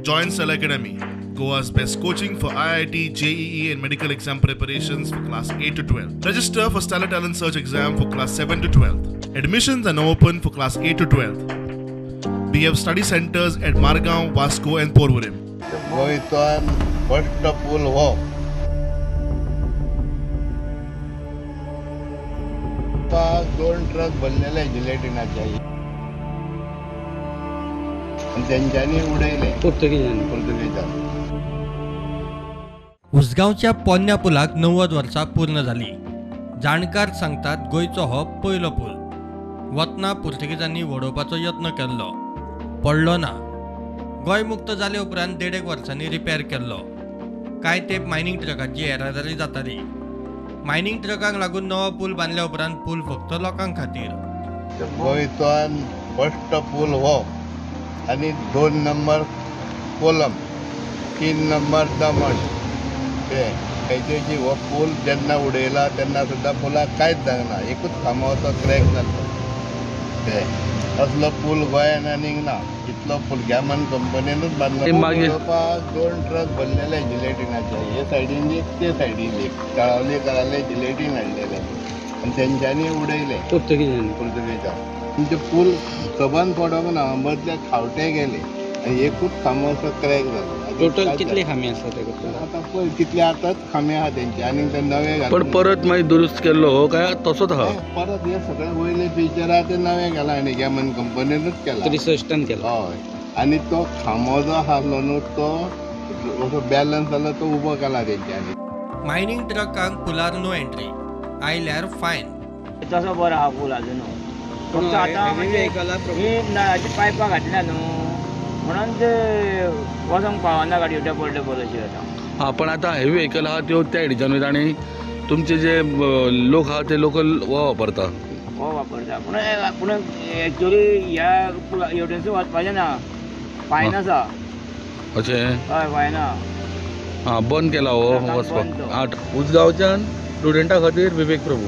Join Cell Academy, Goa's best coaching for IIT, JEE, and medical exam preparations for class 8 to 12. Register for Stellar Talent Search exam for class 7 to 12. Admissions are now open for class 8 to 12. We have study centers at Margaon, Vasco, and Porvorim. गोंयचो first पूल हो दोन truck भरलेले जिलेटिनाचे त्यांच्यानी उडयले पुर्तुगीजांनी. उसगांवच्या पोन्न्या पुलाक 90 वर्सां पूर्ण जाली. जाणकार सांगतात गोंयचो हो पयलो पूल. वतना पुर्तुगीजांनी वडोवपाचो यत्न केल्लो, पडलो ना. गोंय मुक्त जाले उपरांत 1.5 वर्सांनी रिपेर केल्लो. कांय तेंप मायनिंग ट्रकाची येरादारी जाताली. मायनिंग ट्रकांक लागून नवो पूल बांदल्या उपरांत पूल फक्त लोकांक खातीर. गोंयचो फस्ट पूल हो आनी 2 नंबर कोलम, 3 नंबर दमण. तेजी हो पूल जेन्ना उडयला तेन्ना सुद्दां पुलाक कांयच जायना, एकूच खांबो क्रॅक जाल्लो. ते असलो पूल गोंयान आनीक ना. इतलो पूल गॅमन कंपनीनूच बांदलो. 2 ट्रक भरलेले जिलेटिनाचे, हे सायडीन एक ते सायडीन एक कळावले जिलेटीन हाडलेले आनी तेंच्यांनी उडयले पुर्तुगीजांनी. म्हणजे पूल सबंद पडोंक ना, मदले खावटे गेले आनी एकूच खांबो क्रॅक जालो. टोटल कितले खांबे आसा ते? आतां पळय कितले आताच खांबे आहा तेंचे आनी ते नवे पण परत मागीर दुरुस्त केल्लो हो काय तसोच आहा? परत हे सगळे वयले फीचर आहा ते नवे केला आनी गॅमन कंपनीनूच केला. 63 केला. हय. आनी तो खांबो जो आसलो न्हू तो असो बॅलन्स जालो तो उबो केला तेंच्यांनी. मायनिंग ट्रकांक पुलार नो एंट्री, आयल्यार फायन. तसो बरो आहा पूल अजून. फक्त आतां ही नळाची पायपां घातल्या न्हू म्हणून ते वचोंक पावना गाडयो डबल अशी जाता. हा, पण आता हेवी व्हेकल आहा त्यो त्या हेडीच्यान वयता आनी तुमचे जे लोक आहा ते लोकल हो वापरता. हो वापरता पूण एक्चुअली ह्या हेवटेनसून वचपाचें ना, फायन आसा. अशें? हय, फायन आहा. हा, बंद केला हो वचपाक. उसगांवच्यान स्टुडंटा खातीर विवेक प्रभू.